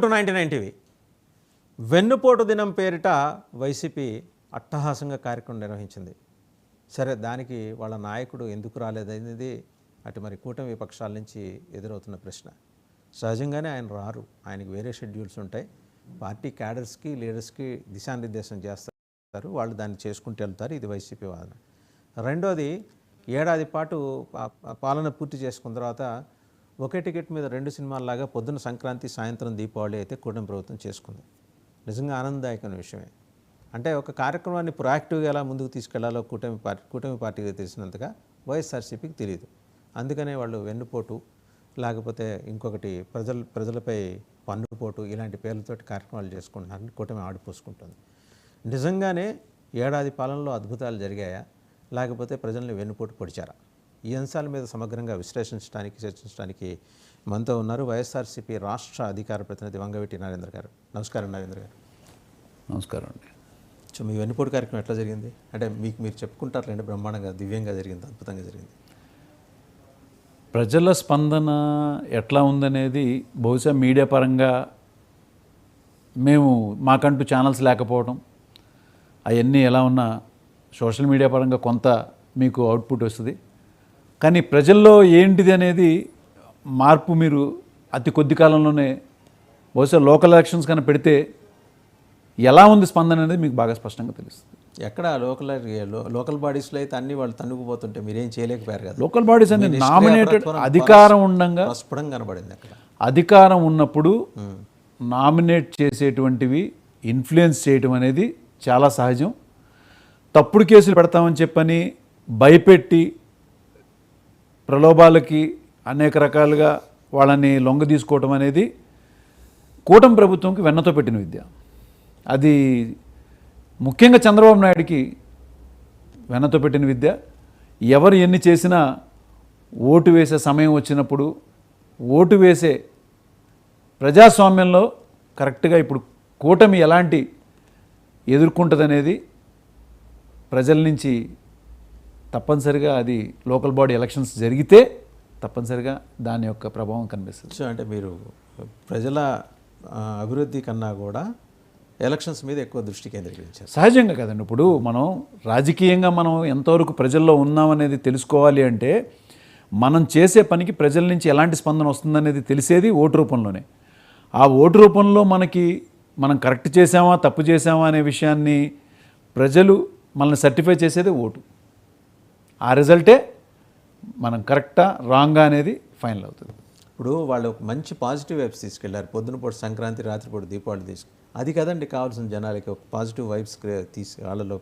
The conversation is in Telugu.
టు 99 టీవీ వెన్నుపోటు దినం పేరిట వైసీపీ అట్టహాసంగా కార్యక్రమం నిర్వహించింది. సరే, దానికి వాళ్ళ నాయకుడు ఎందుకు రాలేదనేది అటు మరి కూటమి విపక్షాల నుంచి ఎదురవుతున్న ప్రశ్న. సహజంగానే ఆయన రారు, ఆయనకి వేరే షెడ్యూల్స్ ఉంటాయి. పార్టీ క్యాడర్స్కి లీడర్స్కి దిశానిర్దేశం చేస్తారు, వాళ్ళు దాన్ని చేసుకుంటూ వెళ్తారు. ఇది వైసీపీ వాదన. రెండోది, ఏడాది పాటు పాలన పూర్తి చేసుకున్న తర్వాత ఒకే టికెట్ మీద 2 సినిమాల్లాగా పొద్దున సంక్రాంతి, సాయంత్రం దీపావళి అయితే కూటమి ప్రభుత్వం చేసుకుంది. నిజంగా ఆనందదాయకమైన విషయమే. అంటే ఒక కార్యక్రమాన్ని ప్రొయాక్టివ్గా ఎలా ముందుకు తీసుకెళ్లాలో కూటమి పార్టీకి తెలిసినంతగా వైఎస్ఆర్సీపీకి తెలియదు. అందుకనే వాళ్ళు వెన్నుపోటు, లేకపోతే ఇంకొకటి ప్రజలపై పన్నుపోటు ఇలాంటి పేర్లతోటి కార్యక్రమాలు చేసుకుంటున్నారని కూటమి ఆడిపోసుకుంటుంది. నిజంగానే ఏడాది పాలనలో అద్భుతాలు జరిగాయా, లేకపోతే ప్రజల్ని వెన్నుపోటు పొడిచారా? ఈ అంశాల మీద సమగ్రంగా విశ్లేషించడానికి, చర్చించడానికి మనతో ఉన్నారు వైఎస్ఆర్సీపీ రాష్ట్ర అధికార ప్రతినిధి వంగవీటి నరేంద్ర గారు. నమస్కారం నరేంద్ర గారు. నమస్కారం అండి. సో మీ వెన్నుపోటు కార్యక్రమం ఎట్లా జరిగింది? అంటే మీరు చెప్పుకుంటారు, రెండు బ్రహ్మాండంగా, దివ్యంగా జరిగింది, అద్భుతంగా జరిగింది. ప్రజల స్పందన ఎట్లా ఉందనేది బహుశా మీడియా పరంగా మాకంటూ ఛానల్స్ లేకపోవడం, అవన్నీ ఎలా ఉన్నా సోషల్ మీడియా పరంగా కొంత మీకు అవుట్పుట్ వస్తుంది. కానీ ప్రజల్లో ఏంటిది అనేది మార్పు మీరు అతి కొద్ది కాలంలోనే బహుశా లోకల్ ఎలక్షన్స్ కన్నా పెడితే ఎలా ఉంది స్పందన అనేది మీకు బాగా స్పష్టంగా తెలుస్తుంది. ఎక్కడ లోకల్ బాడీస్లో అయితే అన్ని వాళ్ళు తన్నుకుపోతుంటే మీరేం చేయలేకపోయారు కదా. లోకల్ బాడీస్ అనేది నామినేటెడ్ అధికారం ఉండగా స్ఫుటంగా కనబడింది. అక్కడ అధికారం ఉన్నప్పుడు నామినేట్ చేసేటువంటివి ఇన్ఫ్లుయెన్స్ చేయటం అనేది చాలా సహజం. తప్పుడు కేసులు పెడతామని చెప్పని భయపెట్టి ప్రలోభాలకి అనేక రకాలుగా వాళ్ళని లొంగ తీసుకోవటం అనేది కూటమి ప్రభుత్వంకి వెన్నతో పెట్టిన విద్య. అది ముఖ్యంగా చంద్రబాబు నాయుడికి వెన్నతో పెట్టిన విద్య. ఎవరు ఎన్ని చేసినా ఓటు వేసే సమయం వచ్చినప్పుడు ఓటు వేసే ప్రజాస్వామ్యంలో కరెక్ట్గా ఇప్పుడు కూటమి ఎలాంటి ఎదుర్కొంటుంది అనేది ప్రజల నుంచి తప్పనిసరిగా, అది లోకల్ బాడీ ఎలక్షన్స్ జరిగితే తప్పనిసరిగా దాని యొక్క ప్రభావం కనిపిస్తుంది. సో అంటే మీరు ప్రజల అభివృద్ధి కన్నా కూడా ఎలక్షన్స్ మీద ఎక్కువ దృష్టి కేంద్రీకరించారు. సహజంగా కదండి. ఇప్పుడు మనం రాజకీయంగా మనం ఎంతవరకు ప్రజల్లో ఉన్నామనేది తెలుసుకోవాలి అంటే మనం చేసే పనికి ప్రజల నుంచి ఎలాంటి స్పందన వస్తుందనేది తెలిసేది ఓటు రూపంలోనే. ఆ ఓటు రూపంలో మనం కరెక్ట్ చేసామా తప్పు చేసామా అనే విషయాన్ని ప్రజలు మనల్ని సర్టిఫై చేసేది ఓటు. ఆ రిజల్టే మనం కరెక్టా రాంగా అనేది ఫైనల్ అవుతుంది. ఇప్పుడు వాళ్ళు ఒక మంచి పాజిటివ్ వైబ్స్ తీసుకెళ్లారు. పొద్దునపూట సంక్రాంతి, రాత్రిపూట దీపావళి అది కదండి కావాల్సిన జనాలకి, ఒక పాజిటివ్ వైబ్స్ వాళ్ళలో